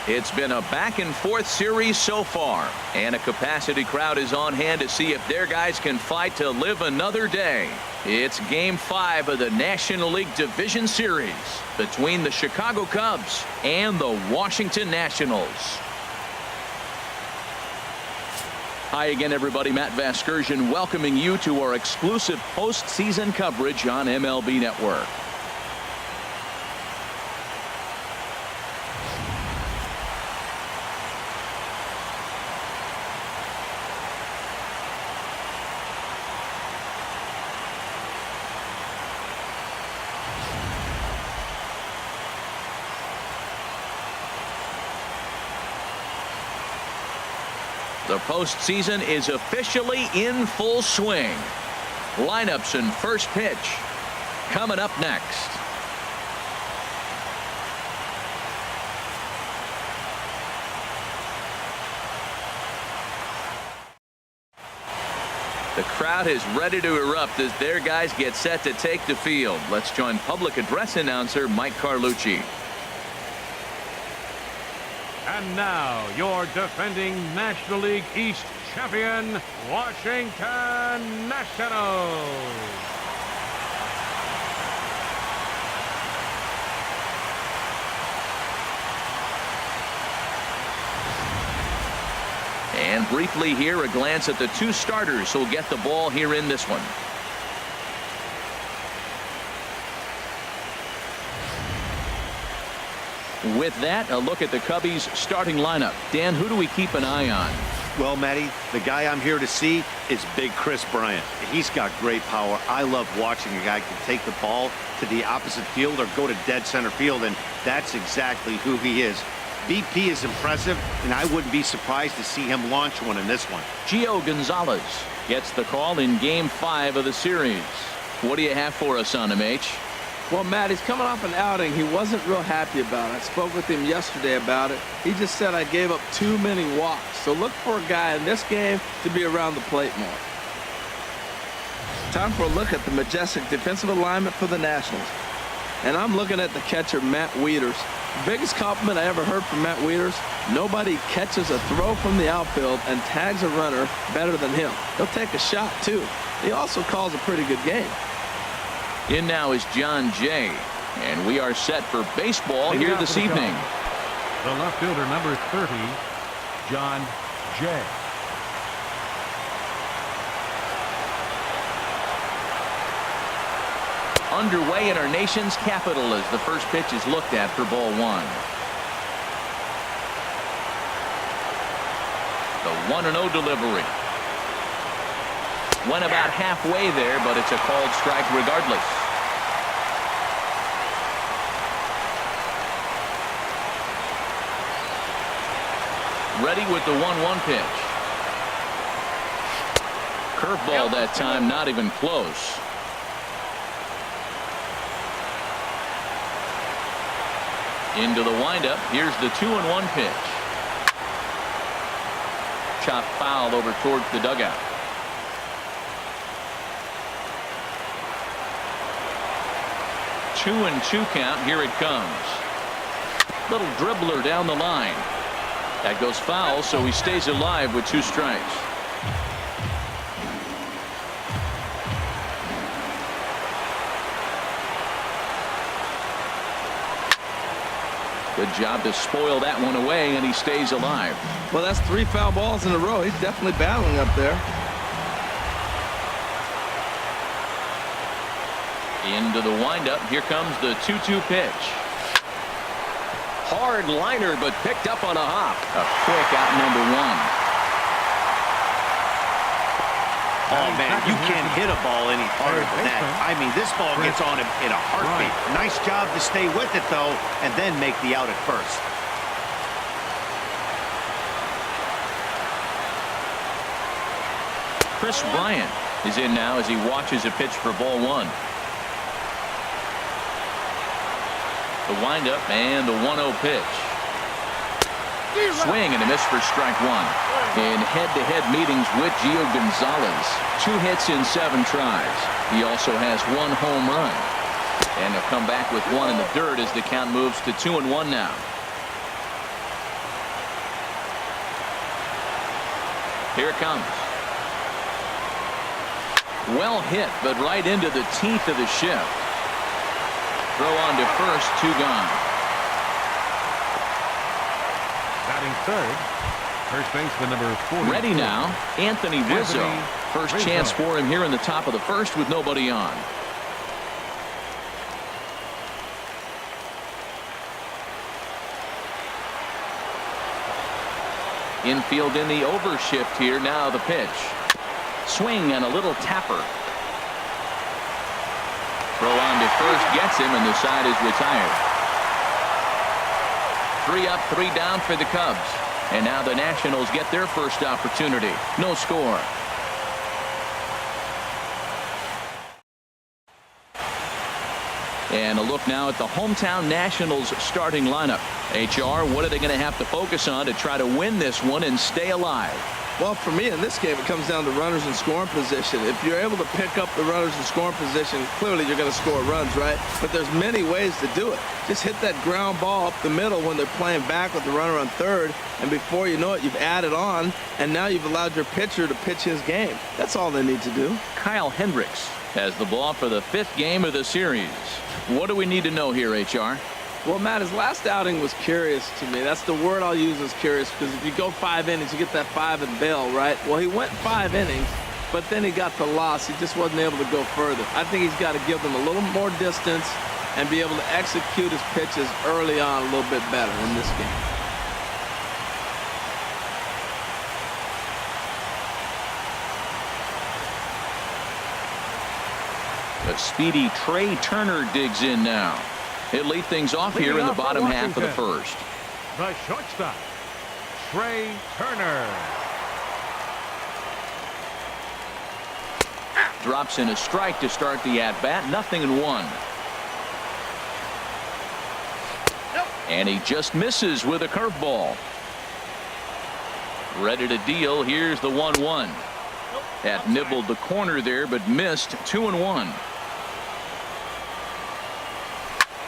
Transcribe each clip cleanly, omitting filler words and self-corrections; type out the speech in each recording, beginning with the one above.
It's been a back-and-forth series so far, and a capacity crowd is on hand to see if their guys can fight to live another day. It's Game 5 of the National League Division Series between the Chicago Cubs and the Washington Nationals. Hi again, everybody. Matt Vasgersian welcoming you to our exclusive postseason coverage on MLB Network. The postseason is officially in full swing. Lineups and first pitch coming up next. The crowd is ready to erupt as their guys get set to take the field. Let's join public address announcer Mike Carlucci. And now, your defending National League East champion, Washington Nationals. And briefly here, a glance at the two starters who'll get the ball here in this one. With that, a look at the Cubbies starting lineup. Dan, who do we keep an eye on? Well, Matty, the guy I'm here to see is Big Chris Bryant. He's got great power. I love watching a guy can take the ball to the opposite field or go to dead center field, and that's exactly who he is. BP is impressive, and I wouldn't be surprised to see him launch one in this one. Gio Gonzalez gets the call in Game 5 of the series. What do you have for us on him, H? Well, Matt, he's coming off an outing he wasn't real happy about. I spoke with him yesterday about it. He just said, I gave up too many walks. So look for a guy in this game to be around the plate more. Time for a look at the majestic defensive alignment for the Nationals. And I'm looking at the catcher, Matt Wieters. Biggest compliment I ever heard from Matt Wieters, nobody catches a throw from the outfield and tags a runner better than him. He'll take a shot, too. He also calls a pretty good game. In now is John Jay, and we are set for baseball here this evening. The left fielder, number 30, John Jay. Underway in our nation's capital as the first pitch is looked at for ball one. The 1-0 delivery. Went about halfway there, but it's a called strike regardless. Ready with the 1-1 pitch. Curveball that time, not even close. Into the windup. Here's the 2-1 pitch. Chop foul over towards the dugout. 2-2 count. Here it comes. Little dribbler down the line. That goes foul, so he stays alive with 2 strikes. Good job to spoil that one away, and he stays alive. Well, that's 3 foul balls in a row. He's definitely battling up there. Into the windup. Here comes the 2-2 pitch. Hard liner, but picked up on a hop. A quick out number 1. Oh, man, you can't hit a ball any harder than that. I mean, this ball gets on him in a heartbeat. Nice job to stay with it, though, and then make the out at first. Chris Bryant is in now as he watches a pitch for ball 1. The windup and the 1-0 pitch. Swing and a miss for strike 1. In head-to-head meetings with Gio Gonzalez, 2 hits in 7 tries. He also has 1 home run. And he'll come back with 1 in the dirt as the count moves to 2-1 now. Here it comes. Well hit, but right into the teeth of the shift. Throw on to first, 2 gone. Batting third, first baseman number 40. Ready now, Anthony Rizzo. First chance for him here in the top of the first with nobody on. Infield in the overshift here. Now the pitch. Swing and a little tapper. Throw on to first gets him, and the side is retired. 3 up, 3 down for the Cubs. And now the Nationals get their first opportunity. No score. And a look now at the hometown Nationals starting lineup. HR, what are they going to have to focus on to try to win this one and stay alive? Well, for me in this game, it comes down to runners in scoring position. If you're able to pick up the runners in scoring position, clearly you're going to score runs, right? But there's many ways to do it. Just hit that ground ball up the middle when they're playing back with the runner on third, and before you know it, you've added on, and now you've allowed your pitcher to pitch his game. That's all they need to do. Kyle Hendricks has the ball for the 5th game of the series. What do we need to know here, HR? Well, Matt, his last outing was curious to me. That's the word I'll use, is curious, because if you go 5 innings, you get that 5 and bail, right? Well, he went 5 innings, but then he got the loss. He just wasn't able to go further. I think he's got to give them a little more distance and be able to execute his pitches early on a little bit better in this game. The speedy Trey Turner digs in now. He'll lead things off here in the bottom half of the first. The shortstop, Trey Turner. Drops in a strike to start the at-bat. 0-1. And he just misses with a curveball. Ready to deal. Here's the 1-1. That nibbled the corner there, but missed. 2-1.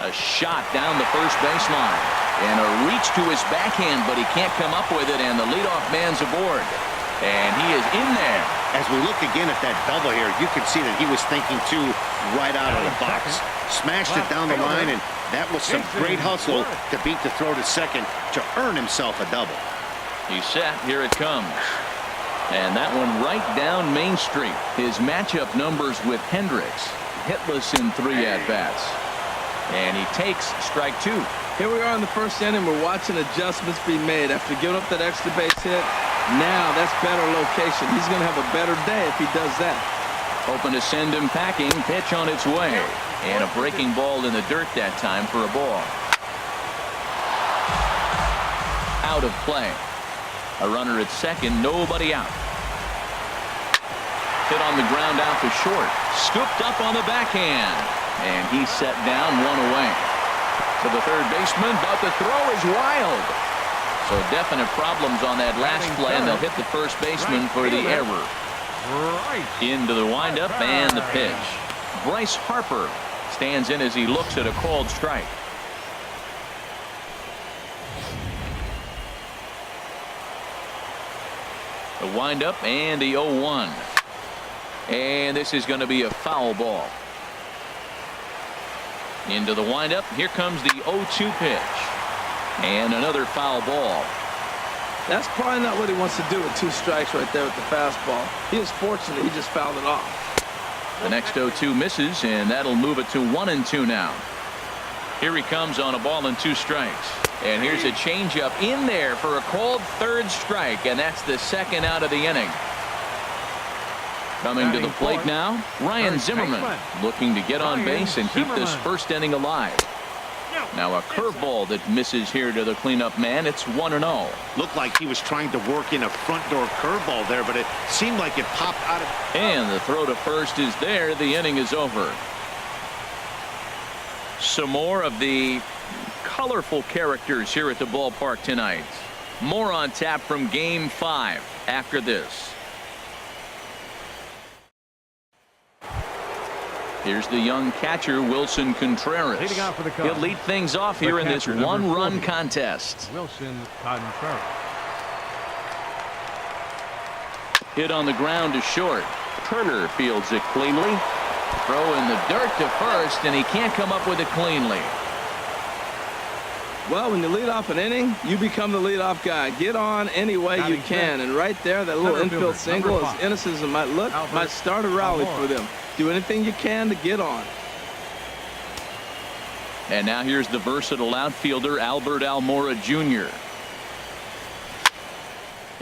A shot down the first baseline. And a reach to his backhand, but he can't come up with it, and the leadoff man's aboard. And he is in there. As we look again at that double here, you can see that he was thinking too right out of the box. Smashed it down the line, and that was some great hustle to beat the throw to second to earn himself a double. He's set. Here it comes. And that one right down Main Street. His matchup numbers with Hendricks. Hitless in 3 at-bats. And he takes strike 2. Here we are in the first inning. We're watching adjustments be made after giving up that extra base hit. Now that's better location. He's going to have a better day if he does that. Hoping to send him packing. Pitch on its way. And a breaking ball in the dirt that time for a ball. Out of play. A runner at second. Nobody out. Hit on the ground out to short. Scooped up on the backhand. And he's set down, 1 away. To the third baseman, but the throw is wild. So definite problems on that last play, and they'll hit the first baseman for the error. Into the windup and the pitch. Bryce Harper stands in as he looks at a called strike. The windup and the 0-1. And this is going to be a foul ball. Into the windup. Here comes the 0-2 pitch. And another foul ball. That's probably not what he wants to do with 2 strikes right there with the fastball. He is fortunate he just fouled it off. The next 0-2 misses, and that'll move it to 1-2 now. Here he comes on a ball and 2 strikes. And here's a changeup in there for a called 3rd strike, and that's the 2nd out of the inning. Coming to the plate now, Ryan Zimmerman, looking to get on base and keep this first inning alive. Now a curveball that misses here to the cleanup man. It's 1-0. Looked like he was trying to work in a front door curveball there, but it seemed like it popped out of. And the throw to first is there. The inning is over. Some more of the colorful characters here at the ballpark tonight. More on tap from Game 5 after this. Here's the young catcher, Wilson Contreras. He'll lead things off here in this 1-run contest. Wilson Contreras. Hit on the ground to short. Turner fields it cleanly. Throw in the dirt to first, and he can't come up with it cleanly. Well, when you lead off an inning, you become the leadoff guy. Get on any way you can. And right there, that little infield single, as innocent as it might look, might start a rally for them. Do anything you can to get on. And now here's the versatile outfielder, Albert Almora Jr.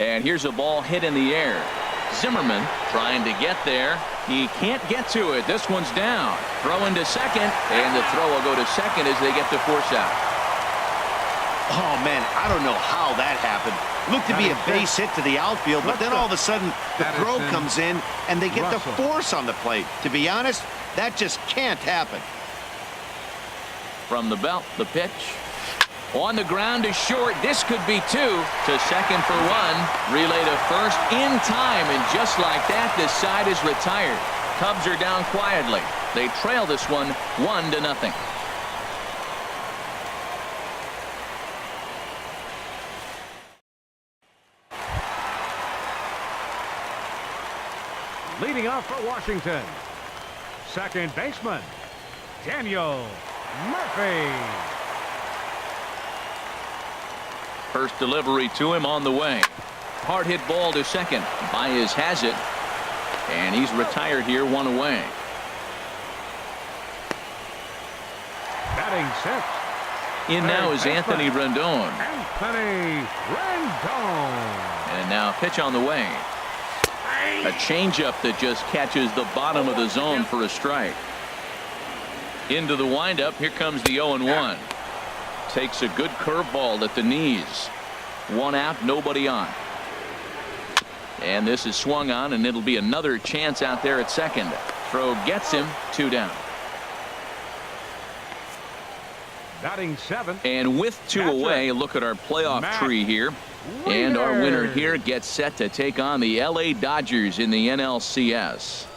And here's a ball hit in the air. Zimmerman trying to get there. He can't get to it. This one's down. Throw into second, and the throw will go to second as they get the force out. Oh, man, I don't know how that happened. Looked to be a base hit to the outfield, but then all of a sudden the throw comes in and they get the force on the plate. To be honest, that just can't happen. From the belt, the pitch. On the ground to short. This could be two. To second for one. Relay to first in time, and just like that, this side is retired. Cubs are down quietly. They trail this one 1-0. Leading off for Washington, second baseman, Daniel Murphy. First delivery to him on the way. Hard hit ball to second. Baez has it. And he's retired here, one away. Batting sixth. In now is Anthony Rendon. Anthony Rendon. And now a pitch on the way. A changeup that just catches the bottom of the zone for a strike. Into the windup. Here comes the 0-1. Takes a good curveball at the knees. One out, nobody on. And this is swung on, and it'll be another chance out there at second. Throw gets him, 2 down. Batting seventh. And with 2 away, look at our playoff tree here. And our winner here gets set to take on the LA Dodgers in the NLCS.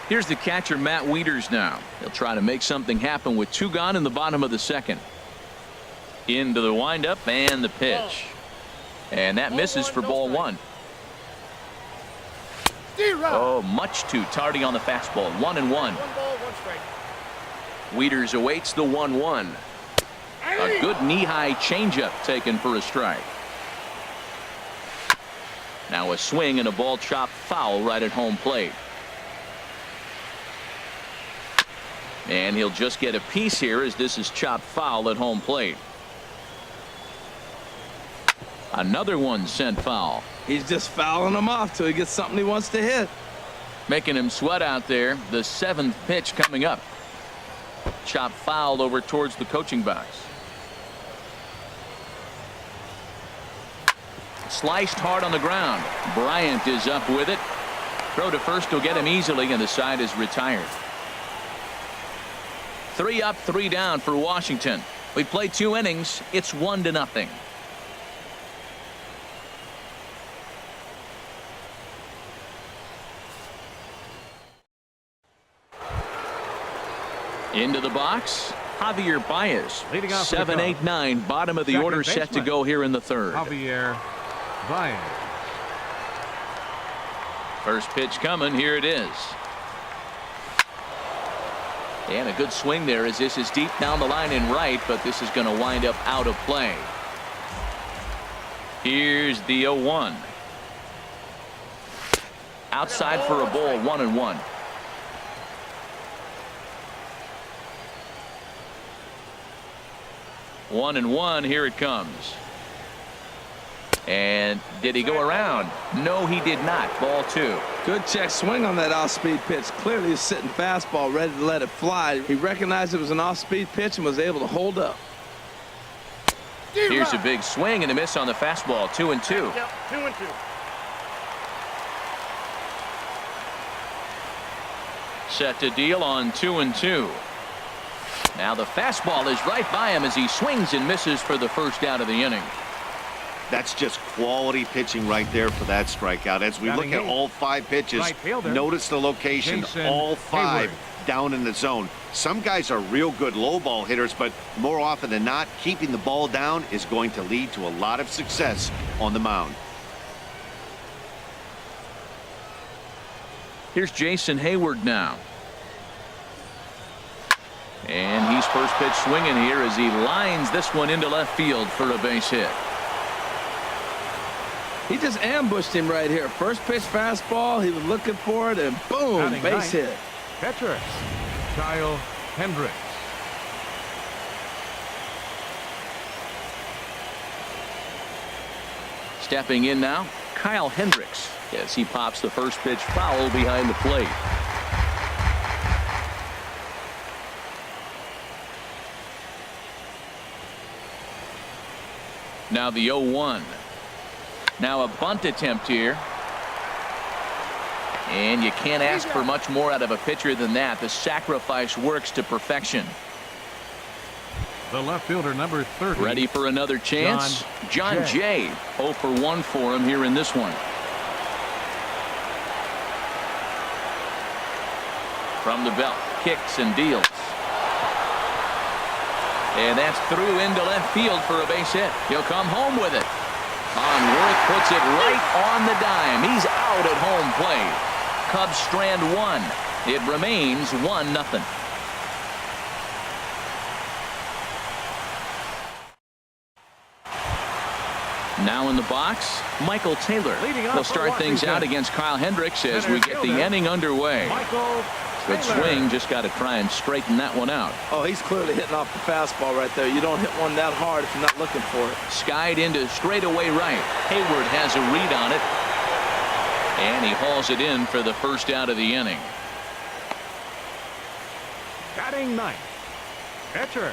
Here's the catcher, Matt Wieters now. He'll try to make something happen with 2 gone in the bottom of the second. Into the windup and the pitch. And that misses for ball 1. Oh, much too tardy on the fastball. 1-1. Wieters awaits the 1-1. A good knee-high changeup taken for a strike. Now a swing and a ball chopped foul right at home plate. And he'll just get a piece here as this is chopped foul at home plate. Another one sent foul. He's just fouling him off till he gets something he wants to hit. Making him sweat out there. The 7th pitch coming up. Chopped foul over towards the coaching box. Sliced hard on the ground. Bryant is up with it. Throw to first will get him easily, and the side is retired. 3 up, 3 down for Washington. We played 2 innings. It's 1-0. Into the box, Javier Baez. 7, 8, 9, bottom of the order, set to go here in the 3rd. Javier Baez. First pitch coming. Here it is. And a good swing there as this is deep down the line in right, but this is going to wind up out of play. Here's the 0-1. Outside for a ball, 1-1. One and one. Here it comes. And did he go around? No, he did not. Ball 2. Good check swing on that off-speed pitch. Clearly he's sitting fastball ready to let it fly. He recognized it was an off-speed pitch and was able to hold up. Here's a big swing and a miss on the fastball. 2-2. 2-2. Set to deal on 2-2. Now the fastball is right by him as he swings and misses for the first out of the inning. That's just quality pitching right there for that strikeout. As we look at all 5 pitches, notice the location, all 5 down in the zone. Some guys are real good low ball hitters, but more often than not, keeping the ball down is going to lead to a lot of success on the mound. Here's Jason Hayward now. And he's first pitch swinging here as he lines this one into left field for a base hit. He just ambushed him right here. First pitch fastball. He was looking for it, and boom, base hit. Catcher, Kyle Hendricks. Stepping in now, Kyle Hendricks, as he pops the first pitch foul behind the plate. Now the 0-1. Now a bunt attempt here. And you can't ask for much more out of a pitcher than that. The sacrifice works to perfection. The left fielder, number 30. Ready for another chance? John Jay. 0 for 1 for him here in this one. From the belt, kicks and deals. And that's through into left field for a base hit. He'll come home with it. Worth puts it right on the dime. He's out at home plate. Cubs strand 1. It remains 1-0. Now in the box, Michael Taylor. He'll start things out against Kyle Hendricks as we get the inning underway. Good swing, just got to try and straighten that one out. Oh, he's clearly hitting off the fastball right there. You don't hit one that hard if you're not looking for it. Skied into straightaway right. Hayward has a read on it. And he hauls it in for the first out of the inning. Batting ninth, catcher,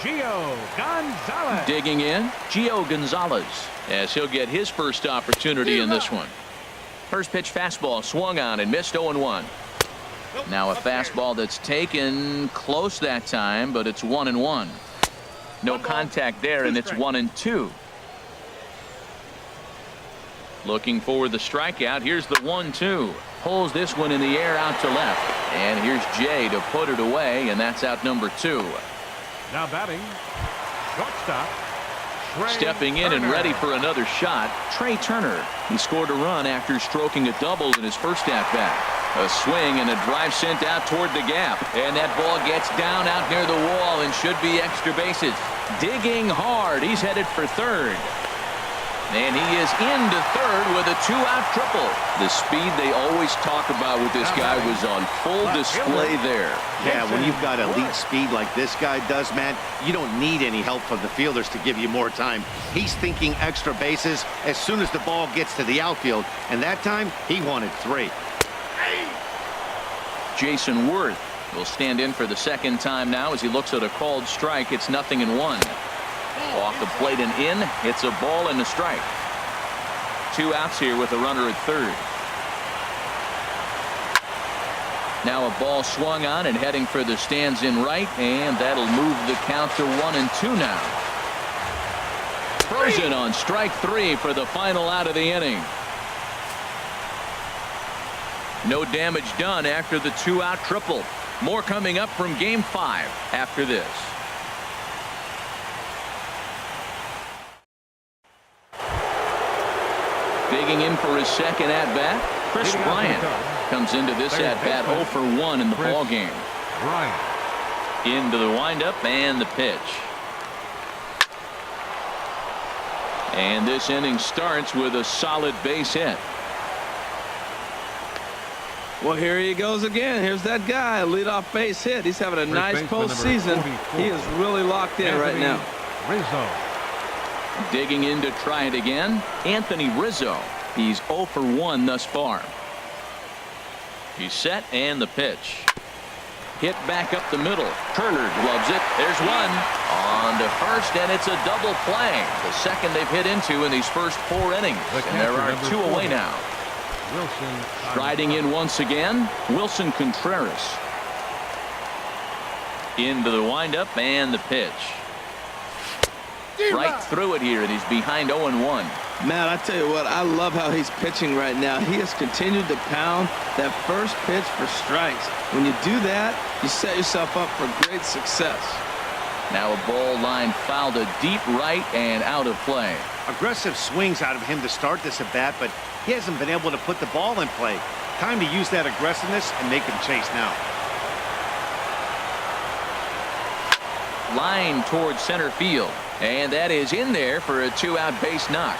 Gio Gonzalez. Digging in, Gio Gonzalez, as he'll get his first opportunity in this one. First pitch fastball swung on and missed 0-1. Now a fastball that's taken close that time, but it's 1-1. No contact there, and it's 1-2. Looking for the strikeout. Here's the 1-2. Pulls this one in the air out to left. And here's Jay to put it away, and that's out number 2. Now batting, shortstop. Stepping in and ready for another shot, Trey Turner. He scored a run after stroking a double in his first at-bat. A swing and a drive sent out toward the gap. And that ball gets down out near the wall and should be extra bases. Digging hard. He's headed for third. And he is into third with a 2-out triple. The speed they always talk about with this guy was on full display there. Yeah, when you've got elite speed like this guy does, Matt, you don't need any help from the fielders to give you more time. He's thinking extra bases as soon as the ball gets to the outfield, and that time he wanted 3. Jason Worth will stand in for the second time now as he looks at a called strike. It's 0-1. Off the plate and in. It's a ball and a strike. 2 outs here with a runner at third. Now a ball swung on and heading for the stands in right, and that'll move the count to 1-2 now. Frozen on strike 3 for the final out of the inning. No damage done after the 2-out triple. More coming up from game 5 after this. Digging in for his second at-bat, Chris Bryant comes into this at-bat 0 for 1 in the ball game. Into the windup and the pitch. And this inning starts with a solid base hit. Well, here he goes again. Here's that guy, leadoff base hit. He's having a nice postseason. He is really locked in right now. Rizzo. Digging in to try it again, Anthony Rizzo. He's 0 for 1 thus far. He's set and the pitch. Hit back up the middle. Turner gloves it. There's one. On to first, and it's a double play. The second they've hit into in these first 4 innings. And there are 2 away now. Wilson. Striding in once again, Wilson Contreras. Into the windup and the pitch. right through it here, and he's behind 0-1. Man, I tell you what, I love how he's pitching right now. He has continued to pound that first pitch for strikes. When you do that, you set yourself up for great success. Now a ball line foul to deep right and out of play. Aggressive swings out of him to start this at bat, but he hasn't been able to put the ball in play. Time to use that aggressiveness and make him chase now. Line towards center field, and that is in there for a 2-out base knock.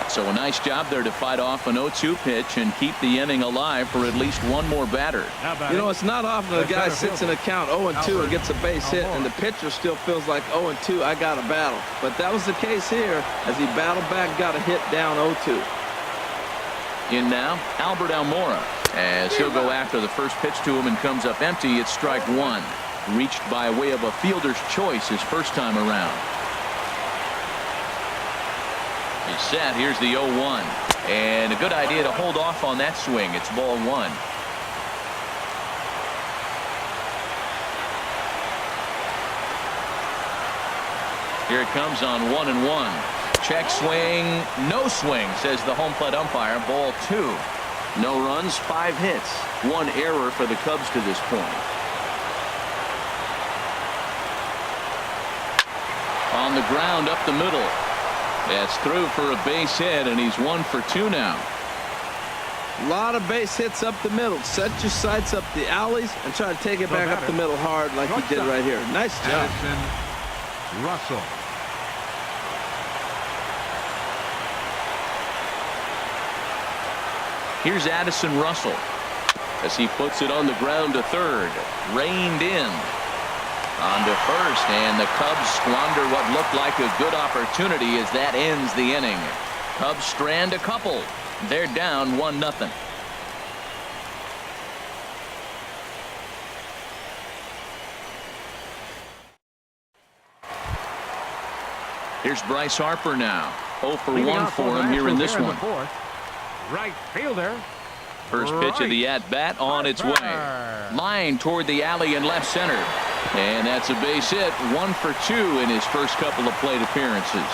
So a nice job there to fight off an 0-2 pitch and keep the inning alive for at least one more batter. You know, it's not often a guy sits in a count 0-2 and gets a base hit, and the pitcher still feels like 0-2, I got a battle. But that was the case here as he battled back and got a hit down 0-2. In now, Albert Almora, as he'll go after the first pitch to him and comes up empty. It's strike one. Reached by way of a fielder's choice his first time around. He's set. Here's the 0-1. And a good idea to hold off on that swing. It's ball one. Here it comes on 1-1. Check swing. No swing, says the home plate umpire. Ball two. No runs, 5 hits. 1 error for the Cubs to this point. On the ground up the middle. That's through for a base hit, and he's 1 for 2 now. A lot of base hits up the middle. Set your sights up the alleys and try to take it back up the middle hard like he did right here. Nice job. Addison Russell. Here's Addison Russell as he puts it on the ground to third. Reined in. On to first, and the Cubs squander what looked like a good opportunity as that ends the inning. Cubs strand a couple. They're down 1-0. Here's Bryce Harper now. 0 for 1 for him here in this one. Right fielder. First pitch of the at-bat on its way. Line toward the alley in left center. And that's a base hit. 1 for 2 in his first couple of plate appearances.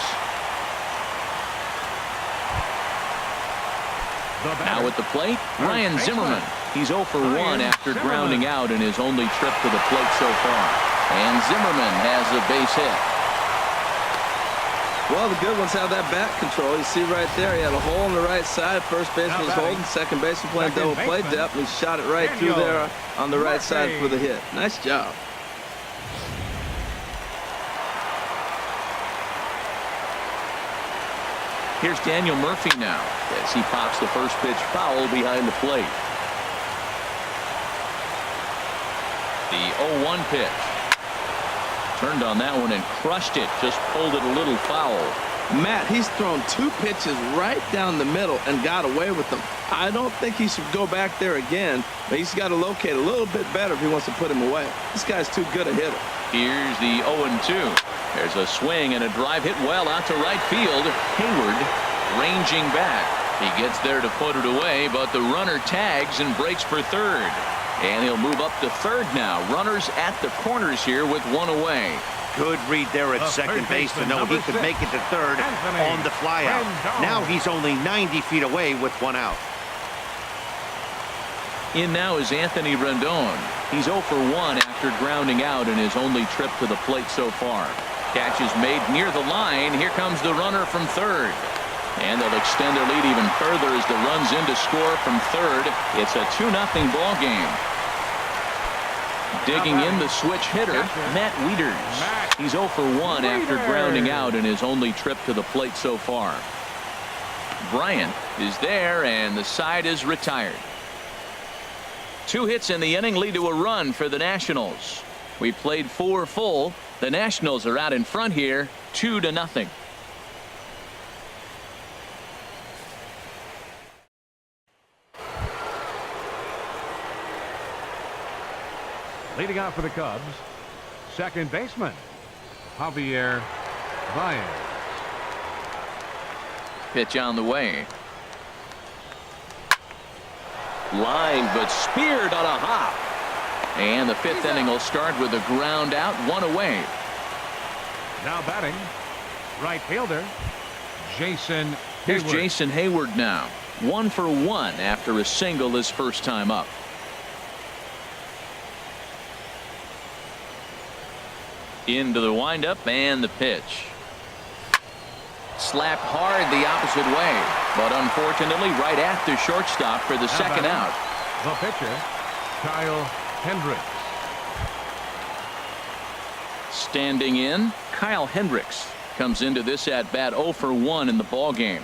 Now at the plate, Ryan Zimmerman. He's 0 for 1 after grounding out in his only trip to the plate so far. And Zimmerman has a base hit. Well, the good ones have that bat control. You see right there, he had a hole on the right side. First baseman was holding, second baseman playing double play depth, and he shot it right through there on the right side for the hit. Nice job. Here's Daniel Murphy now as he pops the first pitch foul behind the plate. The 0-1 pitch. Turned on that one and crushed it. Just pulled it a little foul. Matt, he's thrown 2 pitches right down the middle and got away with them. I don't think he should go back there again, but he's got to locate a little bit better if he wants to put him away. This guy's too good a hitter. Here's the 0-2. There's a swing and a drive hit well out to right field. Hayward ranging back. He gets there to put it away, but the runner tags and breaks for third. And he'll move up to third now. Runners at the corners here with 1 away. Good read there at second base to know he could make it to third on the flyout. Now he's only 90 feet away with 1 out. In now is Anthony Rendon. He's 0 for 1 after grounding out in his only trip to the plate so far. Catch is made near the line. Here comes the runner from third. And they'll extend their lead even further as the run's in to score from third. It's a 2-0 ball game. Digging in the switch hitter, Matt Wieters. He's 0 for 1 after grounding out in his only trip to the plate so far. Bryant is there, and the side is retired. 2 hits in the inning lead to a run for the Nationals. We played 4 full. The Nationals are out in front here, 2-0. Leading off for the Cubs, second baseman, Javier Baez. Pitch on the way. Line, but speared on a hop. And the 5th inning will start with a ground out, 1 away. Now batting, Right fielder, Jason Here's Hayward. Jason Hayward now. 1 for 1 after a single his first time up. Into the windup and the pitch. Slapped hard the opposite way, but unfortunately right at the shortstop for the second out. The pitcher, Kyle Hendricks. Standing in, Kyle Hendricks comes into this at bat 0 for 1 in the ball game.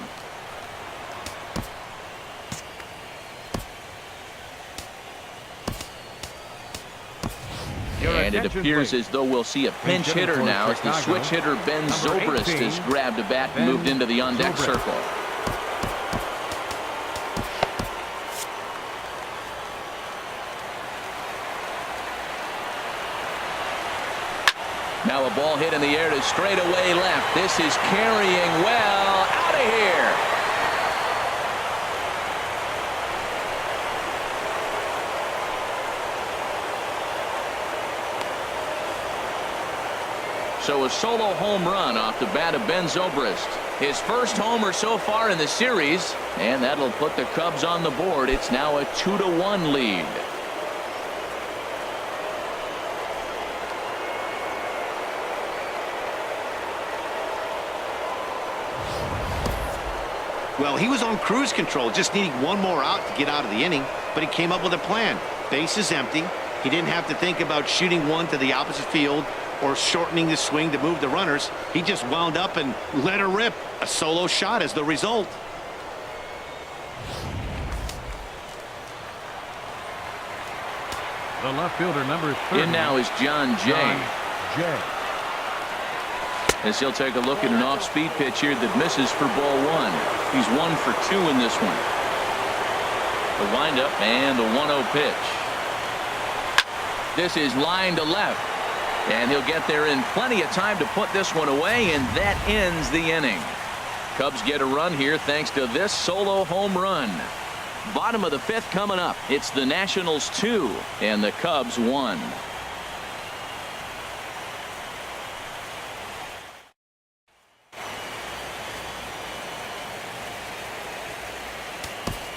And it appears as though we'll see a pinch hitter now as the switch hitter Ben Zobrist has grabbed a bat and moved into the on-deck circle. Now a ball hit in the air to straightaway left. This is carrying well. Out of here. So a solo home run off the bat of Ben Zobrist. His first homer so far in the series, and that'll put the Cubs on the board. It's now a 2-1 lead. Well, he was on cruise control, just needing one more out to get out of the inning, but he came up with a plan. Base is empty. He didn't have to think about shooting one to the opposite field or shortening the swing to move the runners. He just wound up and let her rip. A solo shot as the result. The left fielder, number 30. In now is John Jay. As he'll take a look at an off-speed pitch here that misses for ball 1. He's 1 for 2 in this one. The windup and the 1-0 pitch. This is line to left. And he'll get there in plenty of time to put this one away, and that ends the inning. Cubs get a run here thanks to this solo home run. Bottom of the 5th coming up. It's the Nationals 2 and the Cubs 1.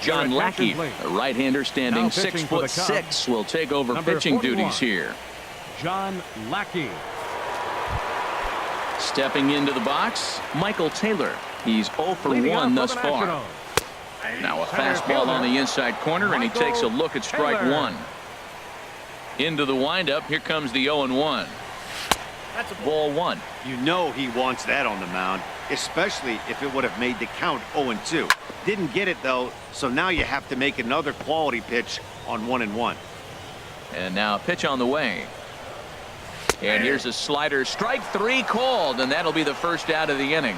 John Lackey, a right-hander standing 6'6", will take over pitching duties here. John Lackey. Stepping into the box, Michael Taylor. He's 0 for 1 thus far. Now a fastball on the inside corner, and he takes a look at strike 1. Into the windup. Here comes the 0-1. That's ball 1. You know he wants that on the mound, especially if it would have made the count 0-2. Didn't get it though, so now you have to make another quality pitch on 1-1. And now a pitch on the way. And here's a slider. Strike 3 called, and that'll be the first out of the inning.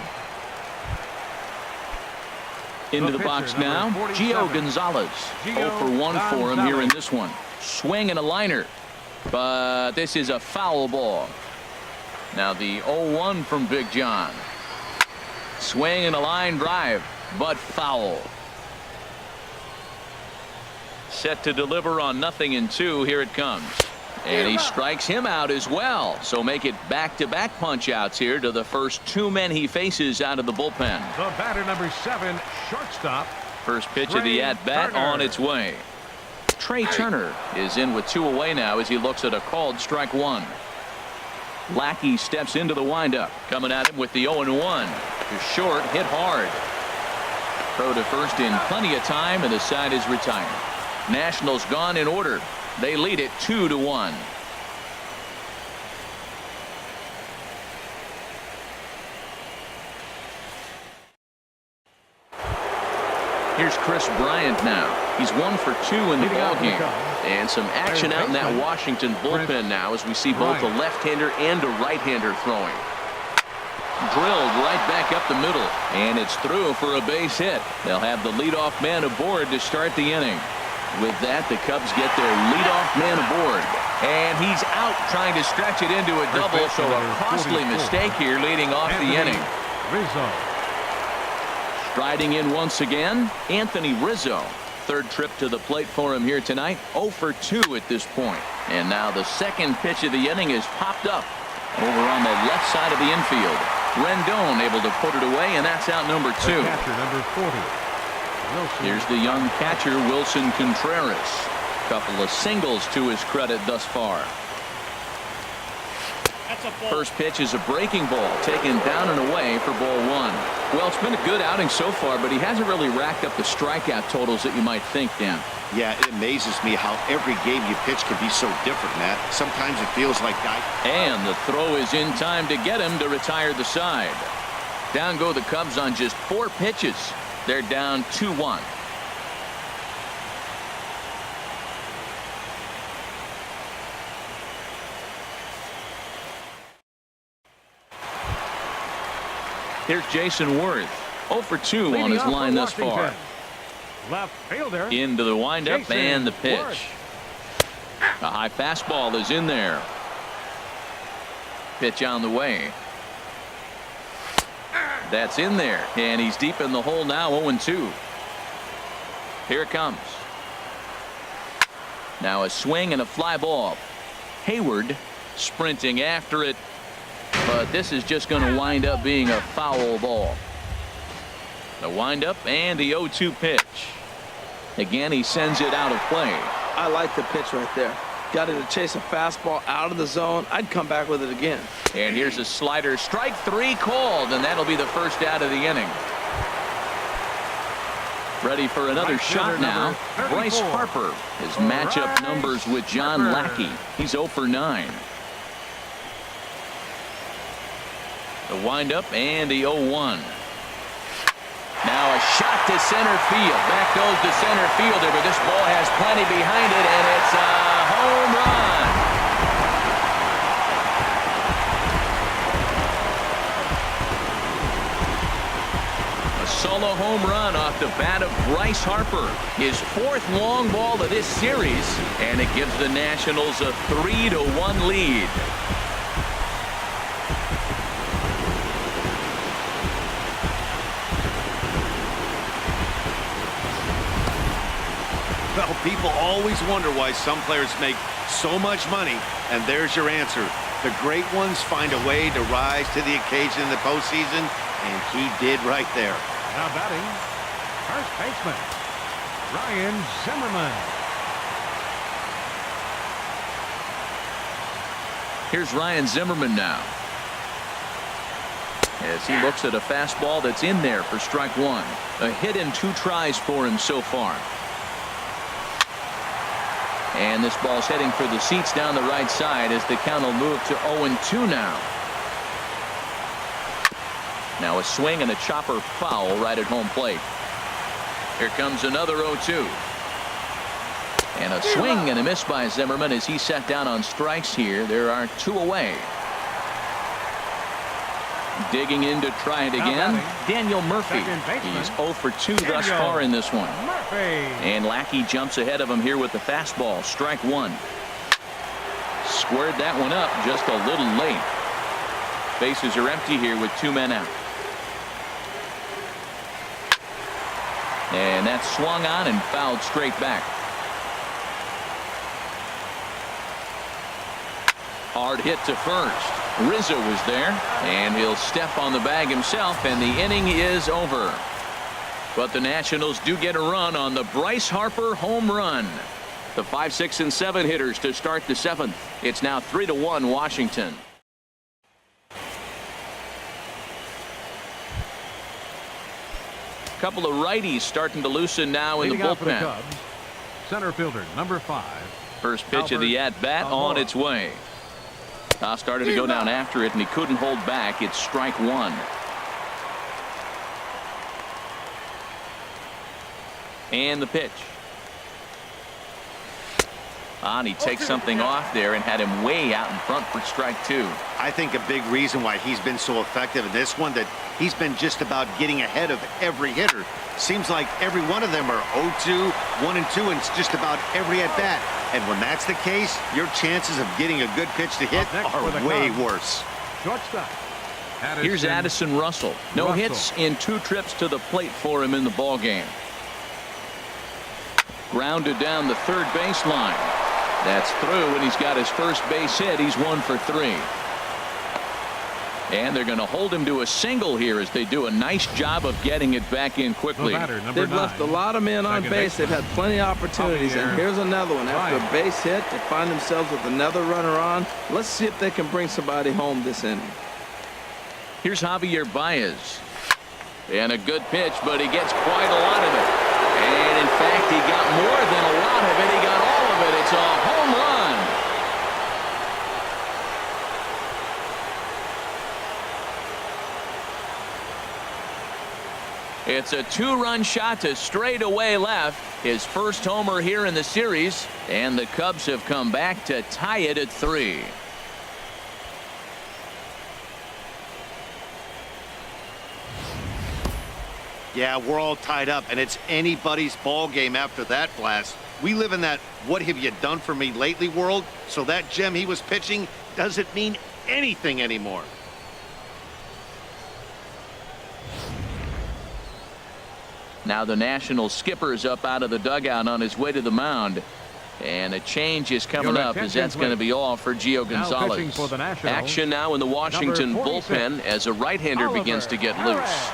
Into the box now, Gio Gonzalez. 0 for 1 for him here in this one. Swing and a liner, but this is a foul ball. Now the 0-1 from Big John. Swing and a line drive, but foul. Set to deliver on 0-2. Here it comes. And he strikes him out as well. So make it back-to-back punch-outs here to the first 2 men he faces out of the bullpen. The batter, number 7, shortstop. First pitch of the at-bat on its way. Trey Turner is in with 2 away now as he looks at a called strike 1. Lackey steps into the windup. Coming at him with the 0-1. To short, hit hard. Throw to first in plenty of time, and the side is retired. Nationals gone in order. They lead it 2-1. Here's Chris Bryant now. He's 1 for 2 in the ballgame. And some action out in that Washington bullpen now as we see both a left-hander and a right-hander throwing. Drilled right back up the middle, and it's through for a base hit. They'll have the leadoff man aboard to start the inning. With that, the Cubs get their leadoff man aboard. And he's out trying to stretch it into a double, so a costly mistake here leading off the inning. Rizzo. Striding in once again, Anthony Rizzo. Third trip to the plate for him here tonight. 0 for 2 at this point. And now the second pitch of the inning is popped up over on the left side of the infield. Rendon able to put it away, and that's out number 2. Catcher number 40. Wilson. Here's the young catcher, Wilson Contreras. Couple of singles to his credit thus far. First pitch is a breaking ball, taken down and away for ball 1. Well, it's been a good outing so far, but he hasn't really racked up the strikeout totals that you might think, Dan. Yeah, it amazes me how every game you pitch can be so different, Matt. Sometimes it feels like guys. And the throw is in time to get him to retire the side. Down go the Cubs on just 4 pitches. They're down 2-1. Here's Jason Worth. 0 for 2 on Leading his off line for thus far. Washington. Left fielder. Into the windup Jason and the pitch. Worth. A high fastball is in there. Pitch on the way. That's in there, and he's deep in the hole now. 0-2. Here it comes. Now a swing and a fly ball. Hayward sprinting after it, but this is just going to wind up being a foul ball. The windup and the 0-2 pitch. Again, he sends it out of play. I like the pitch right there. Got it to chase a fastball out of the zone. I'd come back with it again. And here's a slider. Strike 3 called, and that'll be the first out of the inning. Ready for another Right shot now. Bryce Harper. His matchup numbers with John Lackey. He's 0 for 9. The windup and the 0-1. Now a shot to center field. Back goes the center fielder, but this ball has plenty behind it, and it's a home run. A solo home run off the bat of Bryce Harper. His 4th long ball of this series, and it gives the Nationals a 3-1 lead. Well, people always wonder why some players make so much money, and there's your answer. The great ones find a way to rise to the occasion in the postseason, and he did right there. Now batting, first baseman, Ryan Zimmerman. Here's Ryan Zimmerman now, as he looks at a fastball that's in there for strike 1. A hit in 2 tries for him so far. And this ball's heading for the seats down the right side as the count will move to 0-2 now. Now a swing and a chopper foul right at home plate. Here comes another 0-2. And a swing and a miss by Zimmerman as he sat down on strikes here. There are 2 away. Digging in to try it again, Daniel Murphy. He's 0 for 2 thus far in this one. And Lackey jumps ahead of him here with the fastball. Strike 1. Squared that one up just a little late. Bases are empty here with 2 men out. And that's swung on and fouled straight back. Hard hit to first. Rizzo was there, and he'll step on the bag himself, and the inning is over. But the Nationals do get a run on the Bryce Harper home run. The 5, 6, and 7 hitters to start the 7th. It's now 3-1 Washington. Couple of righties starting to loosen now in the Leading off for the bullpen. Cubs, center fielder number 5. First pitch of the at-bat on its way. Started to go down after it, and he couldn't hold back. It's strike 1. And the pitch. And he takes something off there and had him way out in front for strike 2. I think a big reason why he's been so effective in this one, that he's been just about getting ahead of every hitter. Seems like every one of them are 0-2, 1-2, and it's just about every at-bat. And when that's the case, your chances of getting a good pitch to hit are way worse. Shortstop. Here's Addison Russell. No hits in 2 trips to the plate for him in the ballgame. Grounded down the third baseline. That's through, and he's got his first base hit. He's 1 for 3. And they're going to hold him to a single here as they do a nice job of getting it back in quickly. They've left a lot of men on base. They've had plenty of opportunities. And here's another one. After a base hit, they find themselves with another runner on. Let's see if they can bring somebody home this inning. Here's Javier Baez. And a good pitch, but he gets quite a lot of it. And in fact, he got more than a lot of it. He got all of it. It's a home run. It's a two-run shot to straightaway left. His first homer here in the series. And the Cubs have come back to tie it at 3. Yeah, we're all tied up, and it's anybody's ball game after that blast. We live in that what have you done for me lately world, so that gem he was pitching doesn't mean anything anymore. Now the National skipper is up out of the dugout on his way to the mound. And a change is coming up as that's going to be all for Gio Gonzalez. Action now in the Washington bullpen as a right-hander begins to get loose.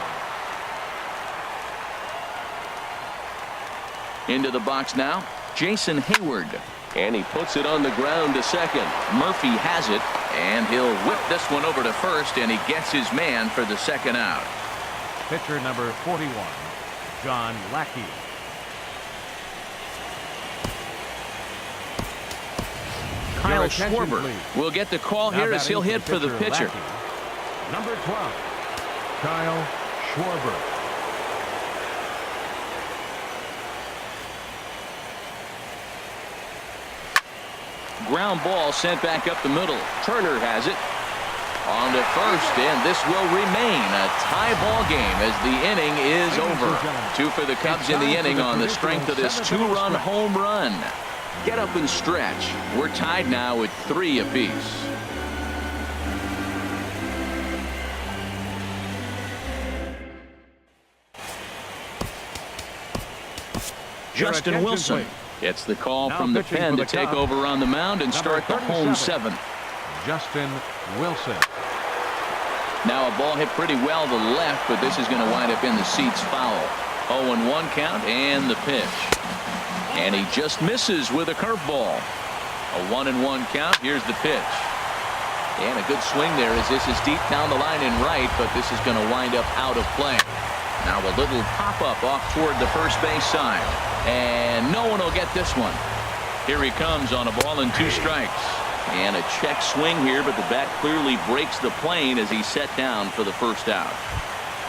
Into the box now, Jason Hayward. And he puts it on the ground to second. Murphy has it, and he'll whip this one over to first, and he gets his man for the second out. Pitcher number 41, John Lackey. Kyle Schwarber will get the call here as he'll hit for the pitcher. Lackey. Number 12, Kyle Schwarber. Ground ball sent back up the middle. Turner has it. On to first, and this will remain a tie ball game as the inning is over. 2 for the Cubs in the inning on the strength of this 2-run home run. Get up and stretch. We're tied now at 3 apiece. Justin Wilson gets the call from the pen to take over on the mound and start the home 7th. Justin Wilson. Now a ball hit pretty well to the left, but this is going to wind up in the seats foul. 0-1 count and the pitch. And he just misses with a curveball. A 1-1 count. Here's the pitch. And a good swing there as this is deep down the line in right, but this is going to wind up out of play. Now a little pop-up off toward the first base side. And no one will get this one. Here he comes on a ball and 2 strikes. And a check swing here, but the bat clearly breaks the plane as he's set down for the first out.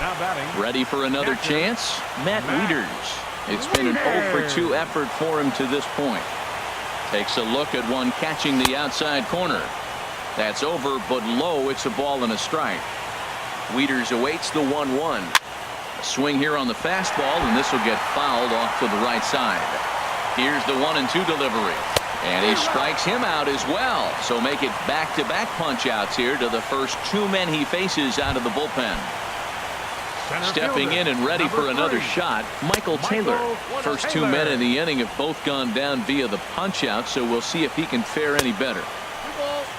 Now batting. Ready for another chance? Matt Wieters. It's been an 0-for-2 effort for him to this point. Takes a look at one catching the outside corner. That's over, but low. It's a ball and a strike. Wieters awaits the 1-1. A swing here on the fastball, and this will get fouled off to the right side. Here's the 1-2 delivery. And he strikes him out as well. So make it back-to-back punch-outs here to the first 2 men he faces out of the bullpen. Stepping in and ready for another shot, Michael Taylor. First 2 men in the inning have both gone down via the punch-out, so we'll see if he can fare any better.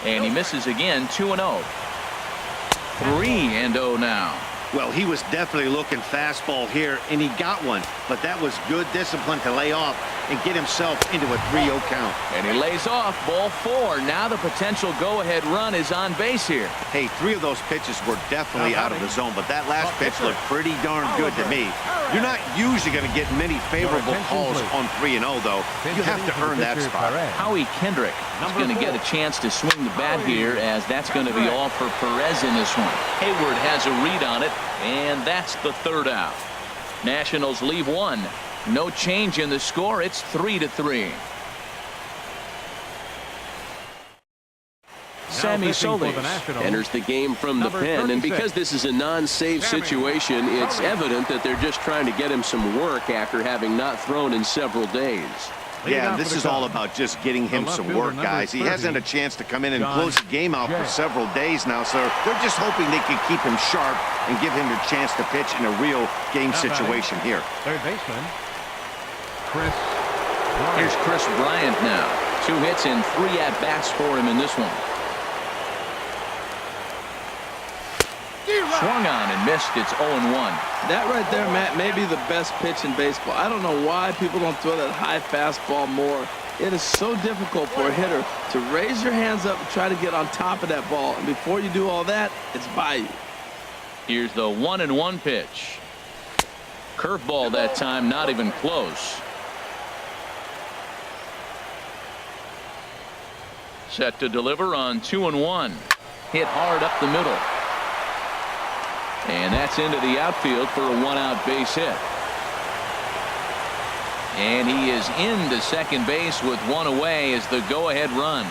And he misses again, 2-0. 3-0 now. Well, he was definitely looking fastball here, and he got one. But that was good discipline to lay off and get himself into a 3-0 count. And he lays off ball 4. Now the potential go-ahead run is on base here. Hey, 3 of those pitches were definitely out of the zone, but that last pitch looked pretty darn good to me. You're not usually going to get many favorable calls on 3-0, though. You have to earn that spot. Howie Kendrick is going to get a chance to swing the bat here, as that's going to be all for Perez in this one. Hayward has a read on it, and that's the 3rd out. Nationals leave 1. No change in the score. It's 3-3. Sammy Solis enters the game from the pen, and because this is a non-save situation, it's evident that they're just trying to get him some work after having not thrown in several days. Yeah, this is all about just getting him some work, guys. He hasn't had a chance to come in and close the game out for several days now, so they're just hoping they can keep him sharp and give him a chance to pitch in a real game situation here. Third baseman, Chris Bryant. Here's Chris Bryant now. 2 hits and 3 at-bats for him in this one. swung on and missed. It's 0-1. That right there, Matt, may be the best pitch in baseball. I don't know why people don't throw that high fastball more. It is so difficult for a hitter to raise your hands up and try to get on top of that ball. And before you do all that, it's by you. Here's the 1-1 pitch. Curveball that time, not even close. Set to deliver on 2-1. Hit hard up the middle. And that's into the outfield for a one-out base hit. And he is into second base with one away as the go-ahead run.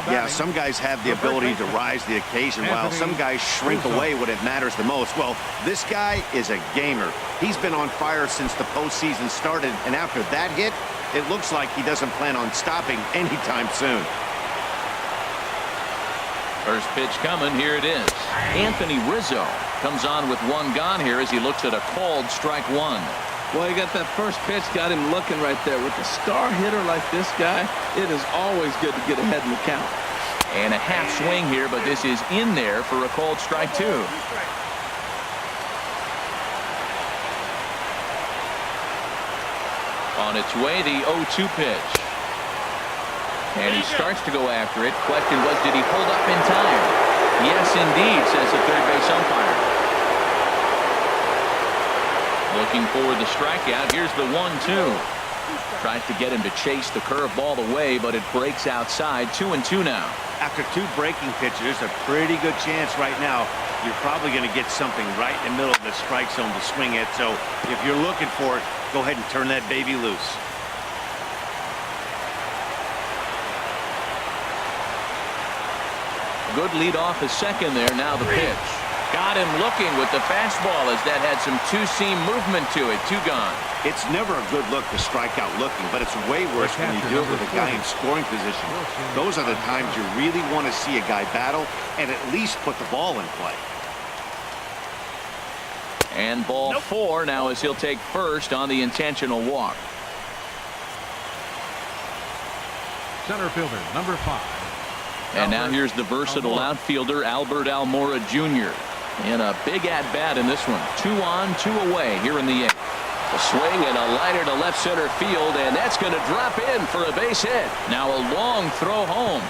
Yeah, some guys have the ability to rise to the occasion while some guys shrink away when it matters the most. Well, this guy is a gamer. He's been on fire since the postseason started, and after that hit, it looks like he doesn't plan on stopping anytime soon. First pitch coming. Here it is. Anthony Rizzo comes on with one gone here as he looks at a called strike one. Well, he got that first pitch, got him looking right there. With a star hitter like this guy, it is always good to get ahead in the count. And a half swing here, but this is in there for a called strike two. On its way, the 0-2 pitch. And he starts to go after it. Question was, did he hold up in time? Yes, indeed, says the third base umpire. Looking for the strikeout. Here's the 1-2. Tries to get him to chase the curveball away, but it breaks outside. 2-2 now. After two breaking pitches, a pretty good chance right now you're probably going to get something right in the middle of the strike zone to swing at. So if you're looking for it, go ahead and turn that baby loose. Good lead off a second there. Now the pitch. Got him looking with the fastball as that had some two-seam movement to it. Two gone. It's never a good look to strike out looking, but it's way worse when you deal with a guy in scoring position. Those are the times you really want to see a guy battle and at least put the ball in play. And ball four now as he'll take first on the intentional walk. Center fielder, number 5. And now here's the versatile outfielder, Albert Almora Jr. And a big at-bat in this one. 2 on, 2 away here in the 8th. A swing and a liner to left center field, and that's going to drop in for a base hit. Now a long throw home.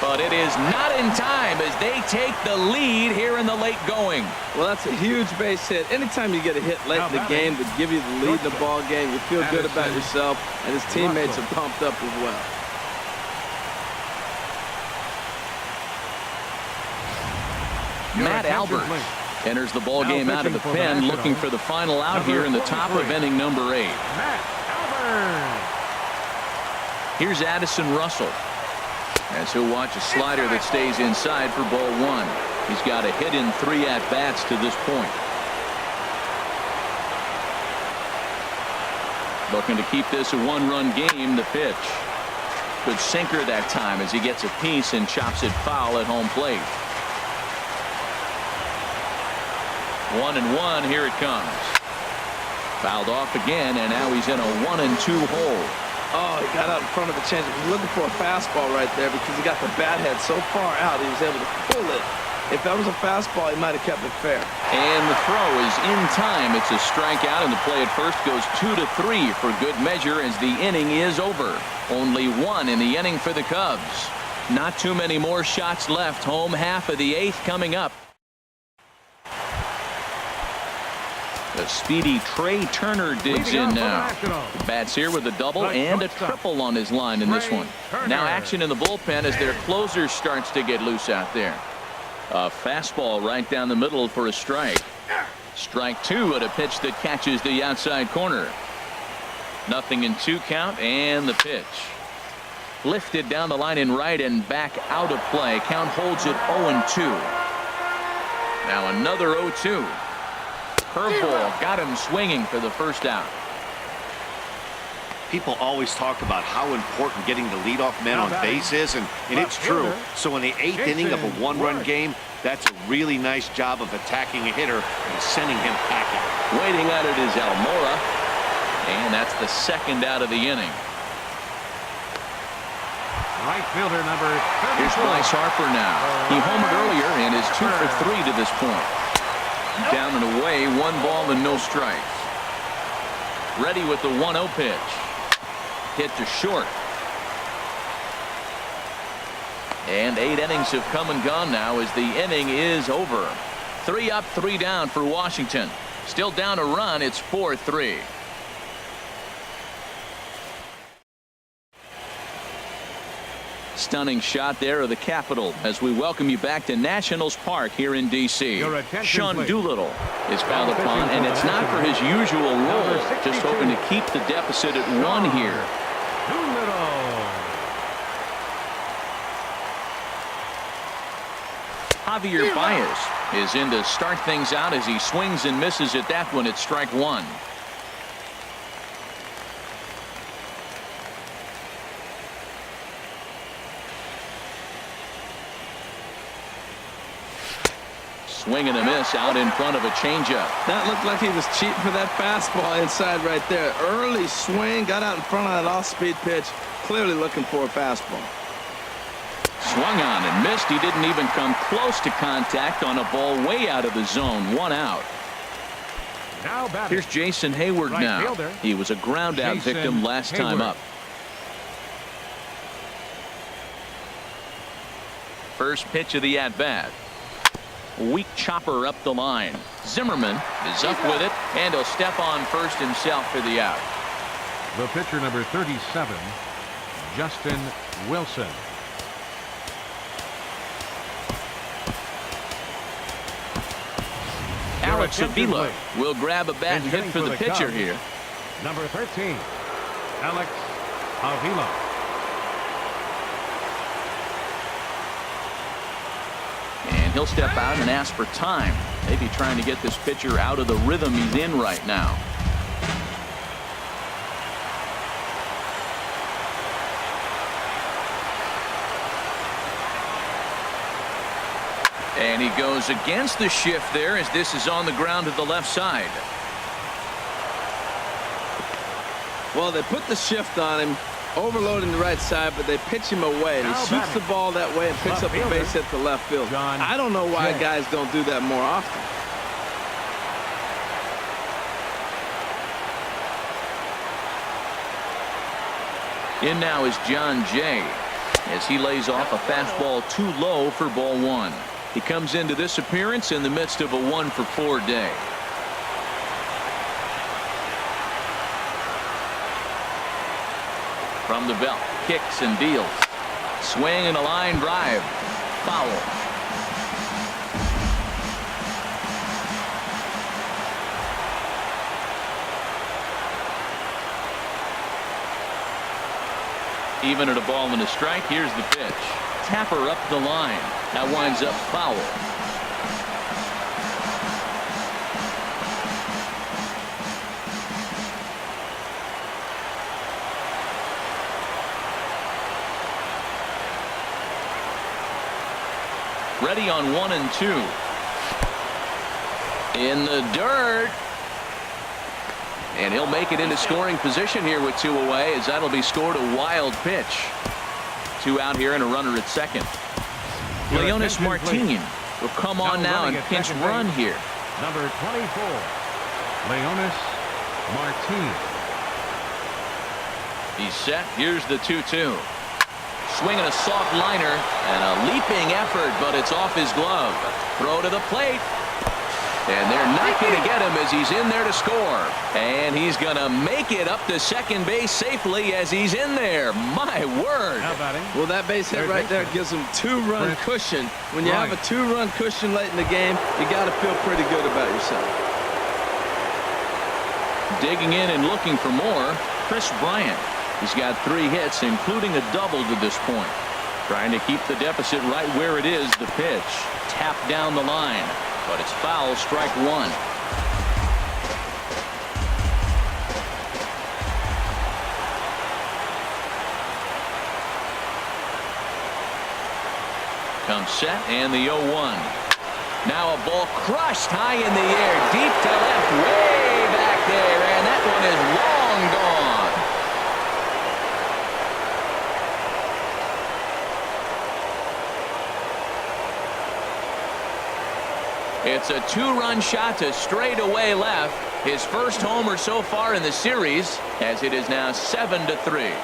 But it is not in time as they take the lead here in the late going. Well, that's a huge base hit. Anytime you get a hit late in the game to give you the lead in the ball game, you feel good about yourself, and his teammates are pumped up as well. Matt Albert enters the ball game out of the pen, looking for the final out here in the top of inning number 8. Matt Albert. Here's Addison Russell as he'll watch a slider that stays inside for ball 1. He's got a hit in 3 at-bats to this point. Looking to keep this a one-run game. The pitch. Good sinker that time as he gets a piece and chops it foul at home plate. 1-1. Here it comes. Fouled off again, and now he's in a 1-2 hole. Oh, he got out in front of the change. He was looking for a fastball right there because he got the bat head so far out he was able to pull it. If that was a fastball, he might have kept it fair. And the throw is in time. It's a strikeout, and the play at first goes 2-3 for good measure as the inning is over. Only 1 in the inning for the Cubs. Not too many more shots left. Home half of the 8th coming up. The speedy Trey Turner digs in now. Bats here with a double and a triple on his line in this one. Now action in the bullpen as their closer starts to get loose out there. A fastball right down the middle for a strike. Strike 2 at a pitch that catches the outside corner. 0-2 count, and the pitch. Lifted down the line in right and back out of play. Count holds it 0-2. Now another 0-2. Curveball got him swinging for the first out. People always talk about how important getting the leadoff man on base is, and it's true. So in the 8th inning of a one-run game, that's a really nice job of attacking a hitter and sending him packing. Waiting at it is Almora, and that's the second out of the inning. Right fielder number 34. Here's Bryce Harper now. He homered earlier and is 2 for 3 to this point. Down and away, 1 ball and no strikes. Ready with the 1-0 pitch. Hit to short. And 8 innings have come and gone now as the inning is over. 3 up, 3 down for Washington. Still down a run. It's 4-3. Stunning shot there of the Capitol as we welcome you back to Nationals Park here in D.C. Sean Doolittle is fouled upon, and it's not for his usual role, just hoping to keep the deficit at 1 here. Javier Baez is in to start things out as he swings and misses at that one at strike 1. Swing and a miss out in front of a changeup. That looked like he was cheating for that fastball inside right there. Early swing, got out in front of that off-speed pitch, clearly looking for a fastball. Swung on and missed. He didn't even come close to contact on a ball way out of the zone. 1 out. Here's Jason Hayward now. He was a ground out victim last time up. First pitch of the at-bat. Weak chopper up the line. Zimmerman is up with it, and he'll step on first himself for the out. The pitcher, number 37, Justin Wilson. Alex Avila will grab a bat and hit for the pitcher here. Number 13, Alex Avila. And he'll step out and ask for time. Maybe trying to get this pitcher out of the rhythm he's in right now. And he goes against the shift there as this is on the ground to the left side. Well, they put the shift on him, overloading the right side, but they pitch him away. And he shoots the ball that way and picks up a base hit to left field. I don't know why guys don't do that more often. In now is John Jay as he lays off a fastball too low for ball 1. He comes into this appearance in the midst of a 1-for-4 day. From the belt, kicks and deals. Swing and a line drive. Foul. Even at a ball and a strike, here's the pitch. Tapper up the line. That winds up foul. Ready on 1 and 2. In the dirt. And he'll make it into scoring position here with 2 away as that'll be scored a wild pitch. 2 out here and a runner at second. Leonis Martin will come on now and pinch run here. Number 24, Leonis Martin. He's set. Here's the 2-2. Swinging a soft liner and a leaping effort, but it's off his glove. Throw to the plate. And they're not going to get him as he's in there to score. And he's going to make it up to second base safely as he's in there. My word. Well, that base hit right there gives him 2-run cushion. When you have a 2-run cushion late in the game, you got to feel pretty good about yourself. Digging in and looking for more, Chris Bryant. He's got 3 hits, including a double to this point. Trying to keep the deficit right where it is. The pitch. Tap down the line. But it's foul, strike 1. Comes set and the 0-1. Now a ball crushed high in the air, deep to left, way back there, and that one is long gone. It's a 2-run shot to straightaway left. His first homer so far in the series, as it is now 7-3.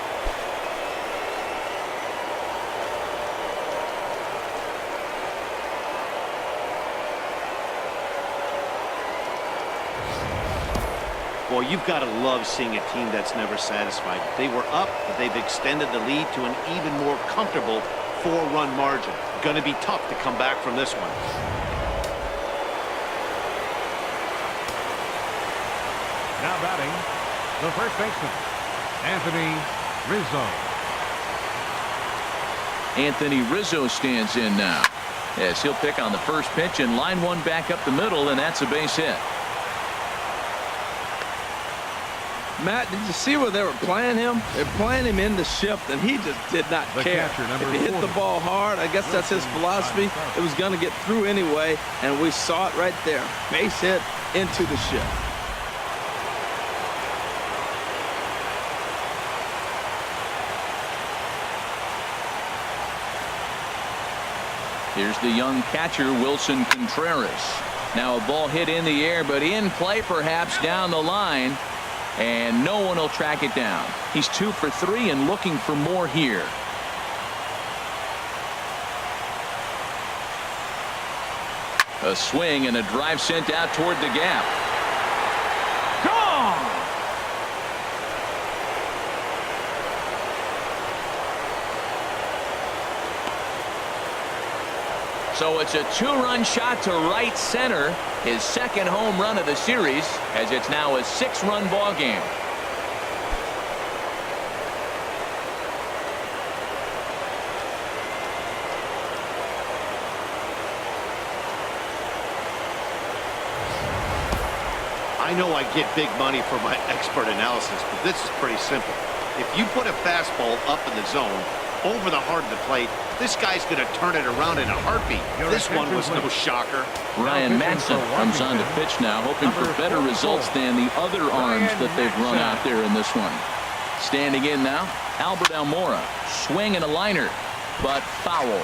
Boy, you've got to love seeing a team that's never satisfied. They were up, but they've extended the lead to an even more comfortable 4-run margin. Going to be tough to come back from this one. Now batting, the first baseman, Anthony Rizzo. Anthony Rizzo stands in now, as he'll pick on the first pitch and line one back up the middle, and that's a base hit. Matt, did you see where they were playing him? They're playing him in the shift, and he just did not care. If he hit the ball hard, I guess that's his philosophy. It was going to get through anyway, and we saw it right there. Base hit into the shift. Here's the young catcher, Wilson Contreras. Now a ball hit in the air, but in play perhaps down the line. And no one will track it down. He's 2 for 3 and looking for more here. A swing and a drive sent out toward the gap. Gone! So it's a 2-run shot to right center. His second home run of the series, as it's now a 6-run ball game. I know I get big money for my expert analysis, but this is pretty simple. If you put a fastball up in the zone, over the heart of the plate, this guy's going to turn it around in a heartbeat. This one was no shocker. Ryan Matson comes on to pitch now, hoping for better results than the other arms that they've run out there in this one. Standing in now, Albert Almora. Swing and a liner, but foul.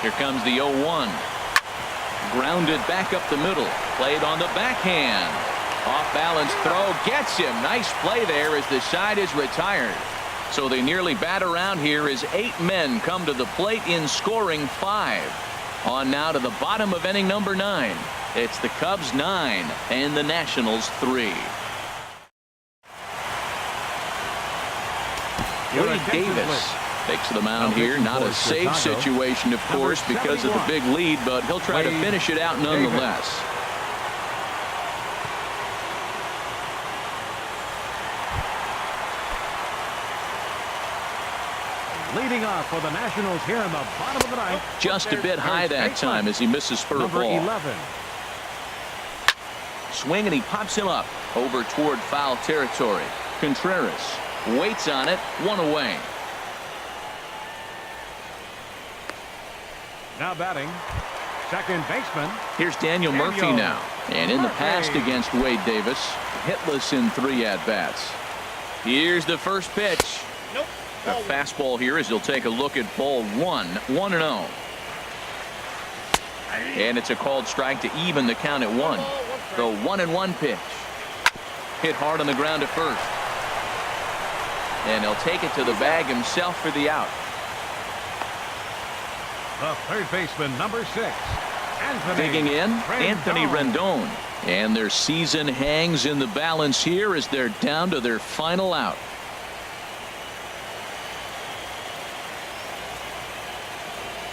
Here comes the 0-1. Grounded back up the middle. Played on the backhand. Off balance throw gets him. Nice play there as the side is retired. So they nearly bat around here as 8 men come to the plate in scoring 5. On now to the bottom of inning number 9. It's the Cubs 9 and the Nationals 3. Wade Davis takes the mound here. Not a safe situation, of course, because of the big lead, but he'll try to finish it out nonetheless. Leading off for the Nationals here in the bottom of the ninth. Just a bit high that time as he misses for a ball. 11. Swing and he pops him up over toward foul territory. Contreras waits on it. 1 away. Now batting, second baseman. Here's Daniel Murphy now. And in the past against Wade Davis, hitless in 3 at-bats. Here's the first pitch. Nope. A fastball here as he'll take a look at ball 1. 1-0. And it's a called strike to even the count at 1. The 1-1 pitch. Hit hard on the ground at first. And he'll take it to the bag himself for the out. The third baseman, number 6. Anthony Digging in, Rendon. Anthony Rendon. And their season hangs in the balance here as they're down to their final out.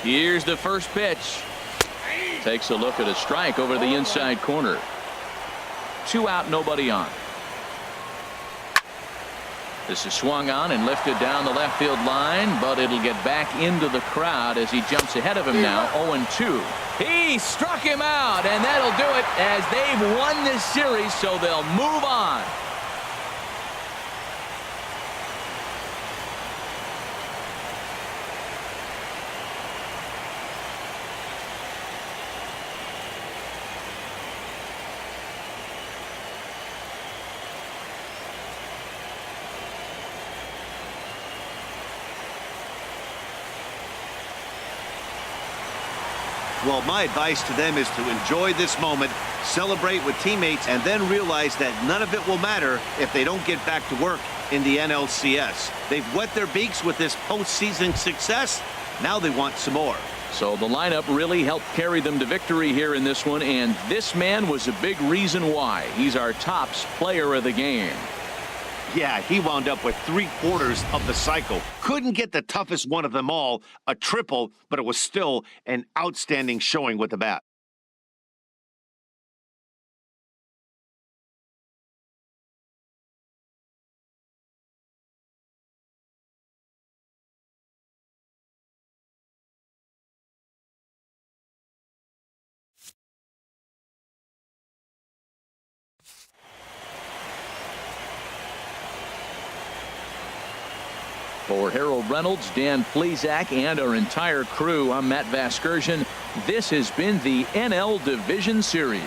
Here's the first pitch. Takes a look at a strike over the inside corner. 2 out, nobody on. This is swung on and lifted down the left field line, but it'll get back into the crowd as he jumps ahead of him now. 0-2. He struck him out, and that'll do it as they've won this series, so they'll move on. Well, my advice to them is to enjoy this moment, celebrate with teammates, and then realize that none of it will matter if they don't get back to work in the NLCS. They've wet their beaks with this postseason success. Now they want some more. So the lineup really helped carry them to victory here in this one, and this man was a big reason why. He's our tops player of the game. Yeah, he wound up with 3/4 of the cycle. Couldn't get the toughest one of them all, a triple, but it was still an outstanding showing with the bat. For Harold Reynolds, Dan Plesac, and our entire crew, I'm Matt Vasgersian. This has been the NL Division Series.